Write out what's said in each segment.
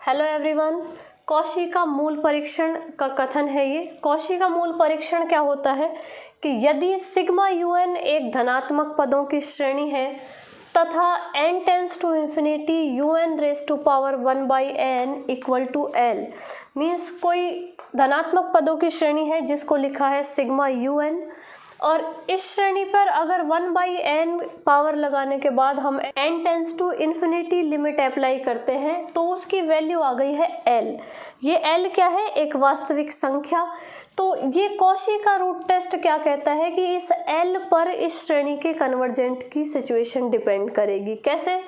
Hello everyone, Cauchy का मूल परीक्षण का कथन है ये। कॉशी का मूल परीक्षण क्या होता है कि यदि सिग्मा un एक धनात्मक पदों की श्रेणी है तथा n tends to infinity un raise to power 1/n equal to l, means कोई धनात्मक पदों की श्रेणी है जिसको लिखा है सिग्मा un, और इस श्रेणी पर अगर 1/n पावर लगाने के बाद हम n tends to infinity limit apply करते हैं तो उसकी वैल्यू आ गई है l। ये l क्या है? एक वास्तविक संख्या। तो ये कॉशी का रूट टेस्ट क्या कहता है कि इस l पर इस श्रेणी के कन्वर्जेंट की सिचुएशन डिपेंड करेगी। कैसे?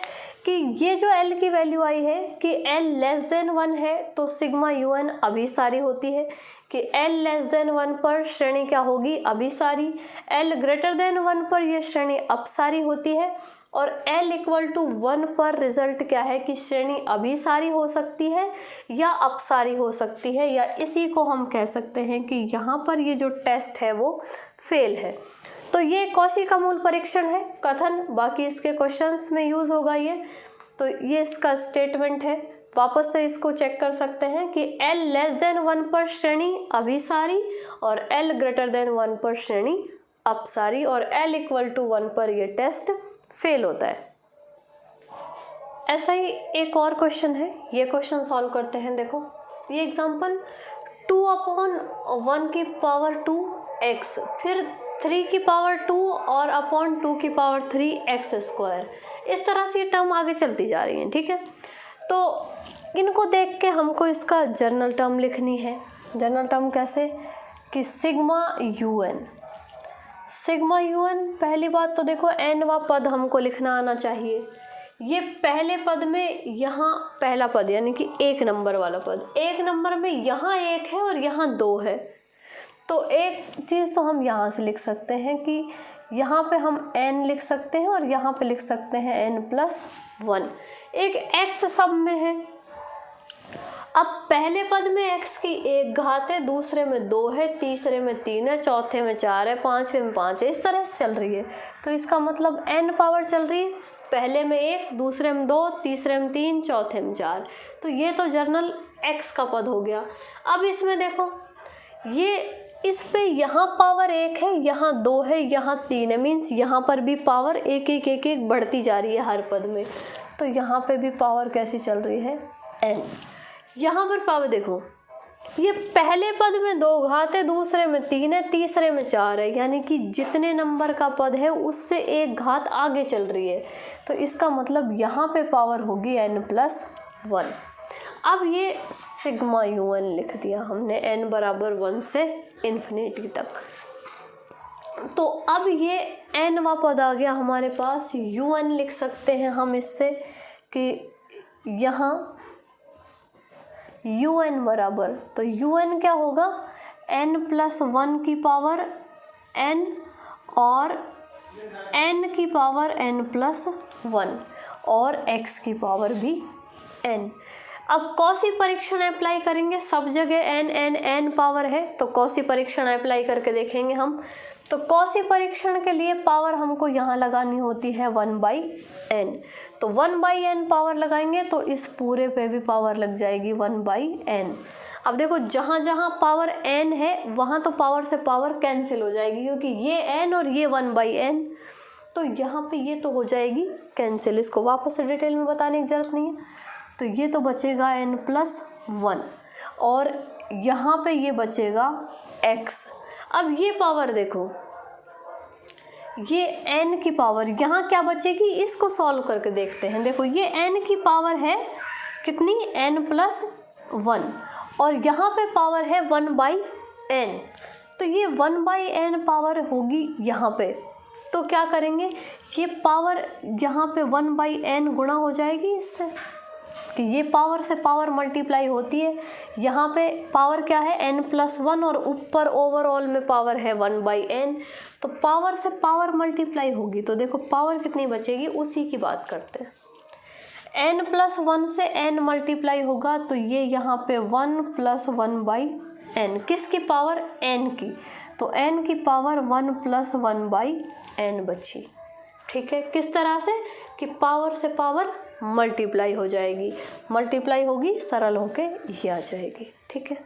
कि ये जो l की वैल्यू आई है कि l लेस देन 1 है तो सिग्मा un अभिसारी होती है, कि l लेस देन 1 पर श्रेणी क्या होगी? अभिसारी। l ग्रेटर देन 1 पर यह श्रेणी अपसारी होती है, और l इक्वल टू 1 पर रिजल्ट क्या है कि श्रेणी अभिसारी हो सकती है या अपसारी हो सकती है, या इसी को हम कह सकते हैं कि यहाँ पर ये जो टेस्ट है वो फेल है। तो ये कॉशी का मूल परीक्षण है कथन, बाकी इसके क्वेश्चंस में यूज होगा ये। तो ये इसका स्टेटमेंट है, वापस से इसको चेक कर सकते हैं कि l लेस देन 1 पर श्रेणी अभिसारी और l ग्रेटर देन 1 पर श्रेणी अपसारी, और l इक्वल टू 1 पर यह टेस्ट फेल होता है। ऐसा ही एक और क्वेश्चन है, ये क्वेश्चन सॉल्व करते हैं। देखो ये एग्जांपल 2/1 की पावर 2x, फिर 3 की पावर 2 और अपॉन 2 की पावर 3 x स्क्वायर, इस तरह से ये टर्म आगे चलती जा रही हैं। ठीक है, तो इनको देख के हमको इसका जनरल टर्म लिखनी है। जनरल टर्म कैसे? कि सिग्मा un। सिग्मा un, पहली बात तो देखो nवा पद हमको लिखना आना चाहिए। ये पहले पद में यहाँ पहला पद यानी कि 1 नंबर वाला पद, 1 नंबर में यहाँ 1 है और यहाँ 2 है। तो एक चीज़ तो हम यहाँ से लिख सकते हैं कि यहाँ पे हम n लिख सकते हैं और यहाँ पे लिख सकते हैं n+1। एक x सब में है। अब पहले पद में x की 1 घात है, दूसरे में 2 है, तीसरे में 3 है, चौथे में 4 है, पांचवे में 5 है, इस तरह से चल रही है। तो इसका मतलब n पावर चल रही है, पहले में 1, दूसरे में 2, तीसरे में 3, चौथे में 4। तो ये तो जर्नल x का पद हो गया। अब इसमें देखो ये इस पे यहाँ पावर 1 है, यहाँ 2 है, यहाँ 3 है, मीन्स यहाँ पर भी पावर 1 1 1 1 बढ़ती जा रही है हर पद में। तो यहाँ पे भी पावर कैसी चल रही है? n। यहाँ पर पावर देखो, ये पहले पद में 2 घात है, दूसरे में 3 है, तीसरे में 4 है, यानी कि जितने नंबर का पद है उससे 1 घात आगे चल रही है। तो इसका मतलब यहाँ पे पावर होगी n+1। अब ये सिग्मा un लिख दिया हमने n बराबर 1 से इन्फिनिटी तक। तो अब ये nवा पद आ गया हमारे पास, un लिख सकते हैं हम इससे कि यहाँ un बराबर, तो un क्या होगा? n+1 की पावर n और n की पावर n+1 और x की पावर भी n। अब कॉशी परीक्षण अप्लाई करेंगे, सब जगह n n n पावर है, तो कॉशी परीक्षण अप्लाई करके देखेंगे हम। तो कॉशी परीक्षण के लिए पावर हमको यहाँ लगानी होती है 1/n। तो 1/n पावर लगाएंगे तो इस पूरे पे भी पावर लग जाएगी 1/n। अब देखो जहाँ जहाँ पावर n है वहाँ तो पावर से पावर कैंसिल हो जाएगी, क्योंकि ये n और ये 1/n, तो यहाँ पे ये तो हो जाएगी कैंसिल। इसको वापस से डिटेल में बताने की ज़रूरत नहीं है। तो ये तो बचेगा n+1 और यहाँ पे ये बचेगा x। अब ये पावर देखो, ये n की पावर यहाँ क्या बचेगी, इसको सॉल्व करके देखते हैं। देखो ये n की पावर है कितनी? n+1, और यहाँ पे पावर है 1/n। तो ये 1/n पावर होगी यहाँ पे। तो क्या करेंगे, ये पावर यहाँ पे 1/n गुणा हो जाएगी इससे, कि ये पावर से पावर मल्टीप्लाई होती है। यहाँ पे पावर क्या है? n+1 और ऊपर ओवरऑल में पावर है 1/n, तो पावर से पावर मल्टीप्लाई होगी। तो देखो पावर कितनी बचेगी, उसी की बात करते हैं। n+1 से n मल्टीप्लाई होगा तो ये यहाँ पे 1+1/n, किसकी पावर? n की। तो n की पावर 1+1/n बची। ठीक है, किस तरह से कि पावर से पावर मल्टीप्लाई हो जाएगी, मल्टीप्लाई होगी सरल होके ये आ जाएगी। ठीक है,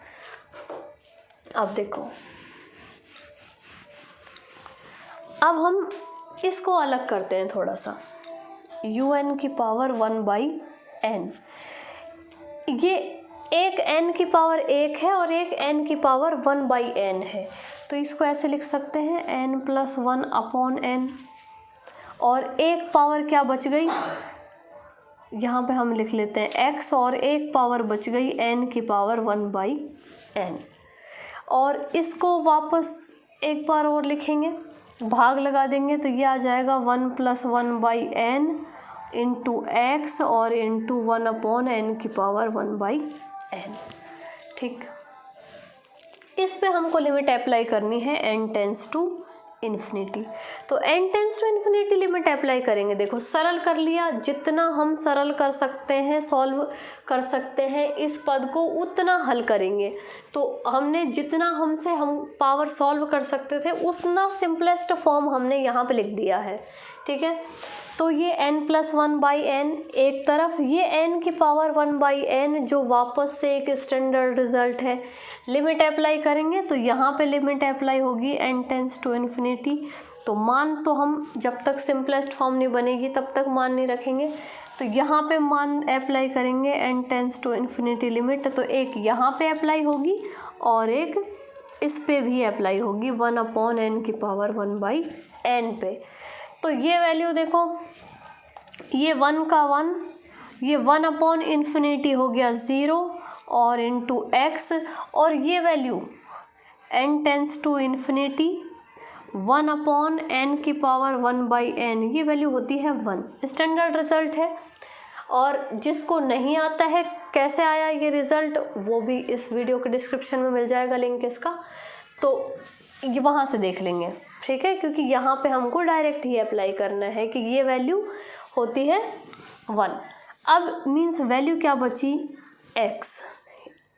अब देखो, अब हम इसको अलग करते हैं थोड़ा सा। un की पावर 1/n, ये एक n की पावर 1 है और एक n की पावर 1/n है, तो इसको ऐसे लिख सकते हैं n+1/n, और एक पावर क्या बच गई, यहाँ पे हम लिख लेते हैं x, और एक पावर बच गई n की पावर 1/n, और इसको वापस एक बार और लिखेंगे, भाग लगा देंगे तो ये आ जाएगा 1+1/n इंटू x और इंटू 1/n की पावर 1/n। ठीक, इस पे हमको लिमिट अप्लाई करनी है n टेंस टू इन्फिनिटी, तो n tends to infinity limit apply करेंगे। देखो सरल कर लिया, जितना हम सरल कर सकते हैं, सॉल्व कर सकते हैं इस पद को, उतना हल करेंगे। तो हमने जितना हम पावर सॉल्व कर सकते थे उतना सिंपलेस्ट फॉर्म हमने यहाँ पे लिख दिया है। ठीक है, तो ये n+1/n एक तरफ, ये n की पावर 1/n जो वापस से एक स्टैंडर्ड रिजल्ट है। लिमिट अप्लाई करेंगे तो यहाँ पे लिमिट अप्लाई होगी n टेंस टू इन्फिनिटी, तो मान तो हम जब तक सिंपलेस्ट फॉर्म नहीं बनेगी तब तक मान नहीं रखेंगे, तो यहाँ पे मान अप्लाई करेंगे n tends to infinity limit, तो एक यहाँ पे अप्लाई होगी और एक इस पे भी अप्लाई होगी 1/n की पावर 1/n पे। तो ये वैल्यू देखो, ये 1 का 1, ये 1/∞ हो गया 0 और इंटू x, और ये value n tends to infinity 1/n की पावर 1/n, ये वैल्यू होती है 1। स्टैंडर्ड रिजल्ट है, और जिसको नहीं आता है कैसे आया ये रिज़ल्ट, वो भी इस वीडियो के डिस्क्रिप्शन में मिल जाएगा लिंक इसका, तो ये वहाँ से देख लेंगे। ठीक है, क्योंकि यहाँ पे हमको डायरेक्ट ही अप्लाई करना है कि ये वैल्यू होती है 1। अब मीन्स वैल्यू क्या बची, x,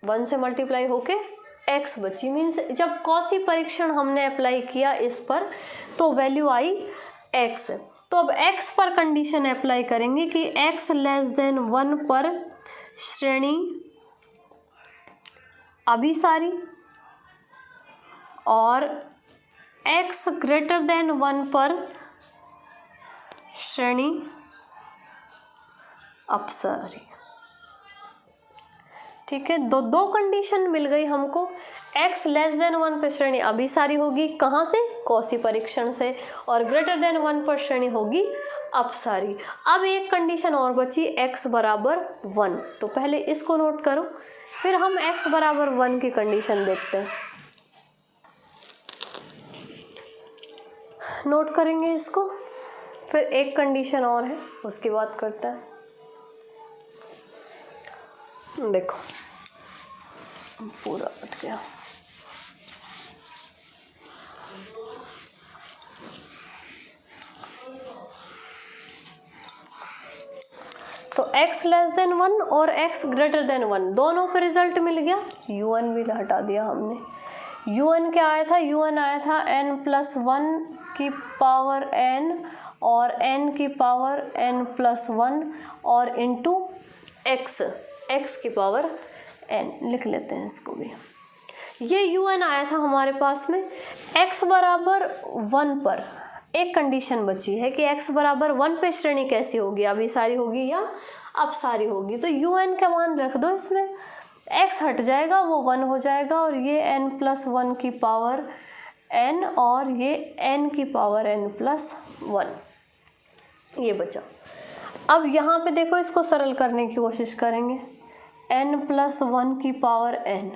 1 से मल्टीप्लाई होके x बची, मीन्स जब कॉसी परीक्षण हमने अप्लाई किया इस पर तो वैल्यू आई x। तो अब x पर कंडीशन अप्लाई करेंगे कि x < 1 पर श्रेणी अभिसारी और x < 1 पर श्रेणी अपसारी। ठीक है, दो कंडीशन मिल गई हमको, x < 1 पर श्रेणी अभिसारी होगी, कहाँ से, कॉसी परीक्षण से, और < 1 पर श्रेणी होगी अपसारी। अब एक कंडीशन और बची x बराबर 1, तो पहले इसको नोट करो, फिर हम x बराबर 1 की कंडीशन देखते हैं। नोट करेंगे इसको, फिर एक कंडीशन और है उसकी बात करते हैं। देखो पूरा हट गया, तो x < 1 और x < 1 दोनों पे रिजल्ट मिल गया। un भी हटा दिया हमने, un क्या आया था, un आया था n+1 की पावर n और n की पावर n+1 और इंटू x की पावर n, लिख लेते हैं इसको भी। ये un आया था हमारे पास में, x बराबर 1 पर एक कंडीशन बची है कि x बराबर 1 पे श्रेणी कैसी होगी, अभिसारी होगी या अपसारी होगी, तो un का मान रख दो इसमें, x हट जाएगा वो 1 हो जाएगा, और ये n+1 की पावर n और ये n की पावर n+1 ये बचा। अब यहाँ पे देखो इसको सरल करने की कोशिश करेंगे, n+1 की पावर n,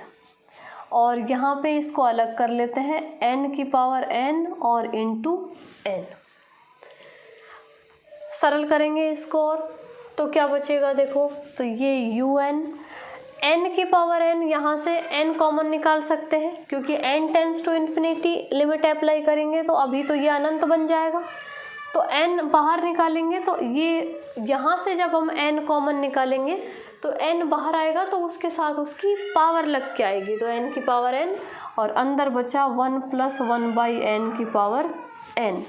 और यहाँ पे इसको अलग कर लेते हैं n की पावर n और इंटू n। सरल करेंगे इसको और तो क्या बचेगा, देखो तो ये un, n की पावर n, यहाँ से n कॉमन निकाल सकते हैं क्योंकि n tends to infinity limit apply करेंगे तो अभी तो ये अनंत बन जाएगा, तो n बाहर निकालेंगे तो ये यहाँ से जब हम n कॉमन निकालेंगे तो n बाहर आएगा तो उसके साथ उसकी पावर लग के आएगी, तो n की पावर n और अंदर बचा 1+1/n की पावर n।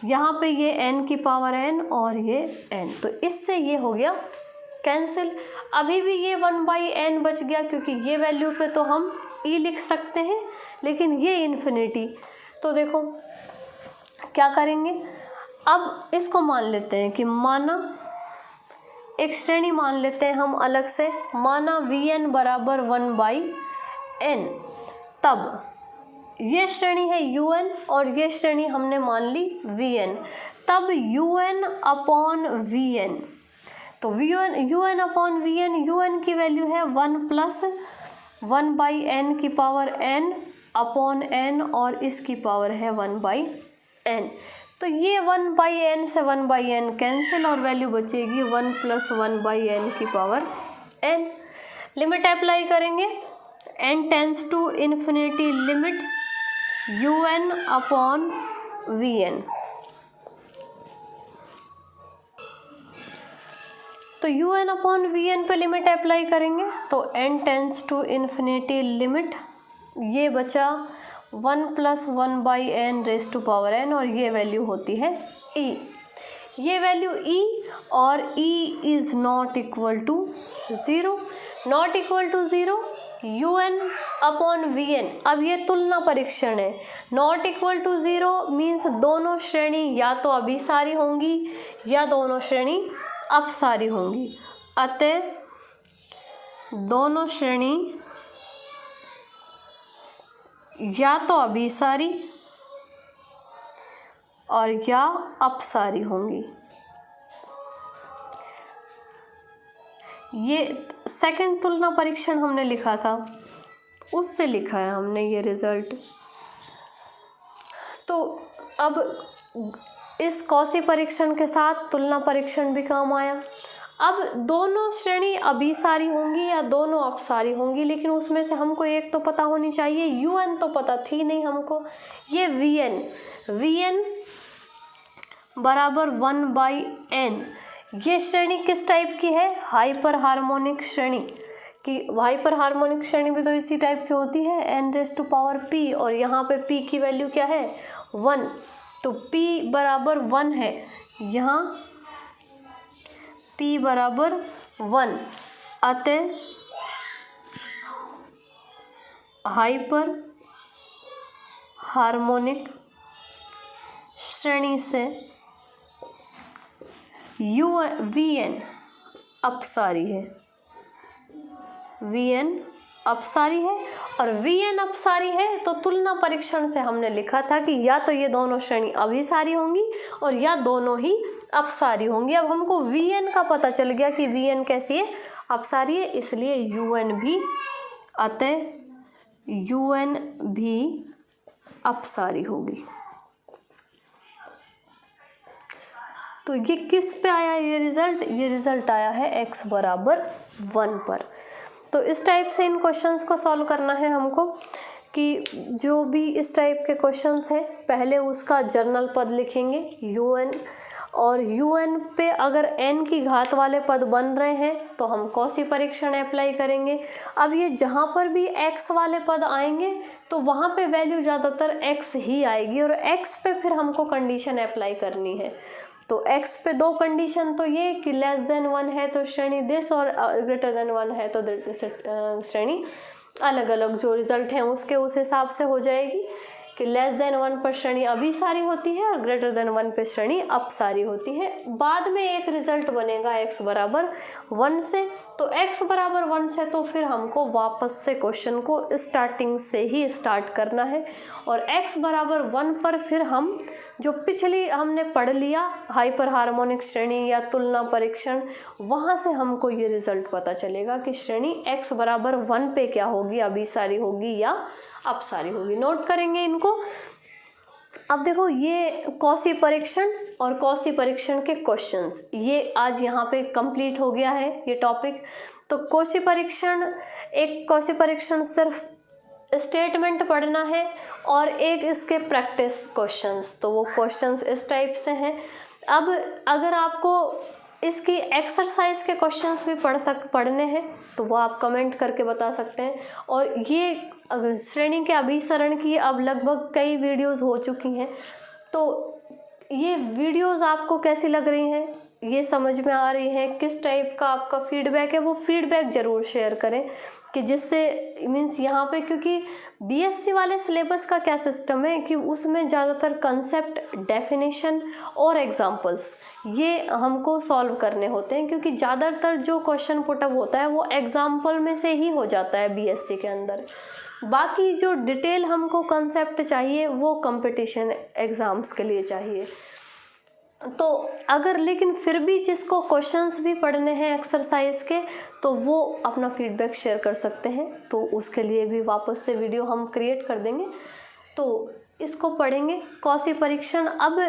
यहाँ पे ये n की पावर n और ये n, तो इससे ये हो गया कैंसिल। अभी भी ये 1/n बच गया, क्योंकि ये वैल्यू पे तो हम e लिख सकते हैं, लेकिन ये इन्फिनिटी, तो देखो क्या करेंगे। अब इसको मान लेते हैं कि माना एक श्रेणी मान लेते हैं हम अलग से, माना Vn बराबर 1/n, तब ये श्रेणी है Un और ये श्रेणी हमने मान ली Vn, तब Un अपॉन Vn, तो Un अपॉन Vn, Un की वैल्यू है 1 प्लस 1/n की पावर n अपॉन n, और इसकी पावर है 1/n, तो ये 1/n से 1/n कैंसिल और वैल्यू बचेगी 1 प्लस 1/n की पावर n। लिमिट अप्लाई करेंगे, n tends to infinity, limit Un upon Vn, तो Un अपॉन Vn पे लिमिट अप्लाई करेंगे तो n tends to infinity, limit ये बचा 1 plus 1/n raise to power n, और ये वैल्यू होती है e, ये वैल्यू e, और e is not equal to 0, not equal to 0, Un upon Vn। अब ये तुलना परीक्षण है, नॉट इक्वल टू 0 मीन्स दोनों श्रेणी या तो अभिसारी होंगी या दोनों श्रेणी अपसारी होंगी, अतः दोनों श्रेणी या तो अभिसारी और या अपसारी होंगी। ये सेकंड तुलना परीक्षण हमने लिखा था, उससे लिखा है हमने ये रिजल्ट। तो अब इस कॉची परीक्षण के साथ तुलना परीक्षण भी काम आया। अब दोनों श्रेणी अभिसारी होंगी या दोनों अपसारी होंगी, लेकिन उसमें से हमको एक तो पता होनी चाहिए, Un तो पता थी नहीं हमको, ये Vn बराबर 1/n, ये श्रेणी किस टाइप की है, हाइपर हार्मोनिक श्रेणी की। हाइपर हार्मोनिक श्रेणी भी तो इसी टाइप की होती है, n raise to power p, और यहाँ पे p की वैल्यू क्या है 1, तो p बराबर 1 है, यहाँ p बराबर 1, अतः हाइपर हार्मोनिक श्रेणी से Vn अपसारी है, Vn अपसारी है, और Vn अपसारी है तो तुलना परीक्षण से हमने लिखा था कि या तो ये दोनों श्रेणी अभिसारी होंगी और या दोनों ही अपसारी होंगी। अब हमको Vn का पता चल गया कि Vn कैसी है, अपसारी है, इसलिए Un भी, अतः Un भी अपसारी होगी। तो ये किस पे आया ये रिजल्ट आया है x बराबर 1 पर। तो इस टाइप से इन क्वेश्चंस को सॉल्व करना है हमको, कि जो भी इस टाइप के क्वेश्चंस हैं पहले उसका जर्नल पद लिखेंगे Un, और Un पे अगर n की घात वाले पद बन रहे हैं तो हम कॉची परीक्षण अप्लाई करेंगे। अब ये जहाँ पर भी x वाले पद आएंगे तो वहाँ पे वैल्यू ज़्यादातर x ही आएगी, और x पे फिर हमको कंडीशन अप्लाई करनी है। तो x पे दो कंडीशन तो ये कि लेस देन 1 है तो श्रेणी दिस, और ग्रेटर देन 1 है तो श्रेणी अलग अलग, जो रिजल्ट है उसके उस हिसाब से हो जाएगी कि लेस देन 1 पर श्रेणी अभिसारी होती है और ग्रेटर देन 1 पे श्रेणी अपसारी होती है। बाद में एक रिजल्ट बनेगा x बराबर 1 से, तो x बराबर 1 से तो फिर हमको वापस से क्वेश्चन को स्टार्टिंग से ही स्टार्ट करना है, और x बराबर 1 पर फिर हम जो पिछली हमने पढ़ लिया हाइपर हार्मोनिक श्रेणी या तुलना परीक्षण, वहाँ से हमको ये रिजल्ट पता चलेगा कि श्रेणी x बराबर 1 पे क्या होगी, अभिसारी होगी या अपसारी होगी। नोट करेंगे इनको। अब देखो ये कॉची परीक्षण और कॉची परीक्षण के क्वेश्चंस, ये आज यहाँ पे कंप्लीट हो गया है ये टॉपिक। तो कॉची परीक्षण सिर्फ स्टेटमेंट पढ़ना है और एक इसके प्रैक्टिस क्वेश्चंस, तो वो क्वेश्चंस इस टाइप से हैं। अब अगर आपको इसकी एक्सरसाइज के क्वेश्चंस भी पढ़ने हैं तो वो आप कमेंट करके बता सकते हैं। और ये श्रेणी के अभिसरण की अब लगभग कई वीडियोस हो चुकी हैं, तो ये वीडियोस आपको कैसी लग रही हैं, ये समझ में आ रही है, किस टाइप का आपका फीडबैक है, वो फीडबैक ज़रूर शेयर करें कि जिससे मीन्स यहाँ पे, क्योंकि बीएससी वाले सिलेबस का क्या सिस्टम है कि उसमें ज़्यादातर कंसेप्ट, डेफिनेशन और एग्जांपल्स ये हमको सॉल्व करने होते हैं, क्योंकि ज़्यादातर जो क्वेश्चन पुटअप होता है वो एग्जाम्पल में से ही हो जाता है बीएससी के अंदर। बाकी जो डिटेल हमको कंसेप्ट चाहिए वो कंपटीशन एग्ज़ाम्स के लिए चाहिए। तो अगर लेकिन फिर भी जिसको क्वेश्चंस भी पढ़ने हैं एक्सरसाइज के, तो वो अपना फीडबैक शेयर कर सकते हैं, तो उसके लिए भी वापस से वीडियो हम क्रिएट कर देंगे। तो इसको पढ़ेंगे कौशी परीक्षण। अब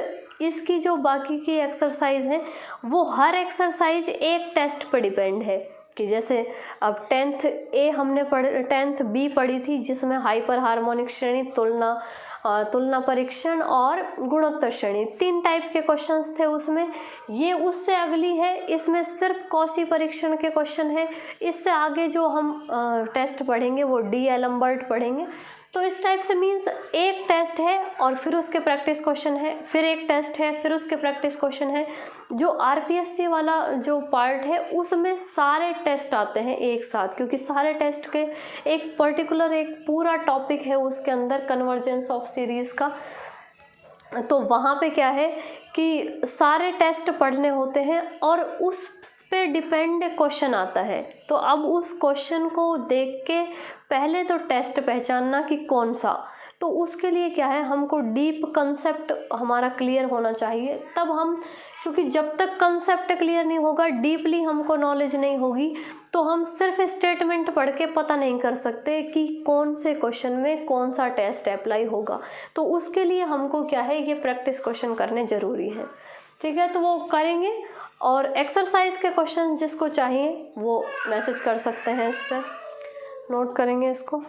इसकी जो बाकी की एक्सरसाइज है वो हर एक्सरसाइज एक टेस्ट पर डिपेंड है, कि जैसे अब 10th ए हमने 10th बी पढ़ी थी, जिसमें हाइपर हार्मोनिक श्रेणी, तुलना परीक्षण और गुणोत्तर श्रेणी, 3 टाइप के क्वेश्चंस थे उसमें। ये उससे अगली है, इसमें सिर्फ कौशी परीक्षण के क्वेश्चन है। इससे आगे जो हम टेस्ट पढ़ेंगे वो डी एलम्बर्ट पढ़ेंगे। तो इस टाइप से मीन्स एक टेस्ट है और फिर उसके प्रैक्टिस क्वेश्चन है, फिर एक टेस्ट है, फिर उसके प्रैक्टिस क्वेश्चन है। जो आरपीएससी वाला जो पार्ट है उसमें सारे टेस्ट आते हैं एक साथ, क्योंकि सारे टेस्ट के एक पर्टिकुलर एक पूरा टॉपिक है उसके अंदर, कन्वर्जेंस ऑफ सीरीज़ का। तो वहाँ पे क्या है कि सारे टेस्ट पढ़ने होते हैं और उस पे डिपेंड क्वेश्चन आता है। तो अब उस क्वेश्चन को देख के पहले तो टेस्ट पहचानना कि कौन सा, तो उसके लिए क्या है, हमको डीप कंसेप्ट हमारा क्लियर होना चाहिए। तब हम, क्योंकि जब तक कंसेप्ट क्लियर नहीं होगा, डीपली हमको नॉलेज नहीं होगी, तो हम सिर्फ स्टेटमेंट पढ़ के पता नहीं कर सकते कि कौन से क्वेश्चन में कौन सा टेस्ट अप्लाई होगा। तो उसके लिए हमको क्या है, ये प्रैक्टिस क्वेश्चन करने ज़रूरी है। ठीक है, तो वो करेंगे। और एक्सरसाइज के क्वेश्चन जिसको चाहिए वो मैसेज कर सकते हैं, इस पर नोट करेंगे इसको।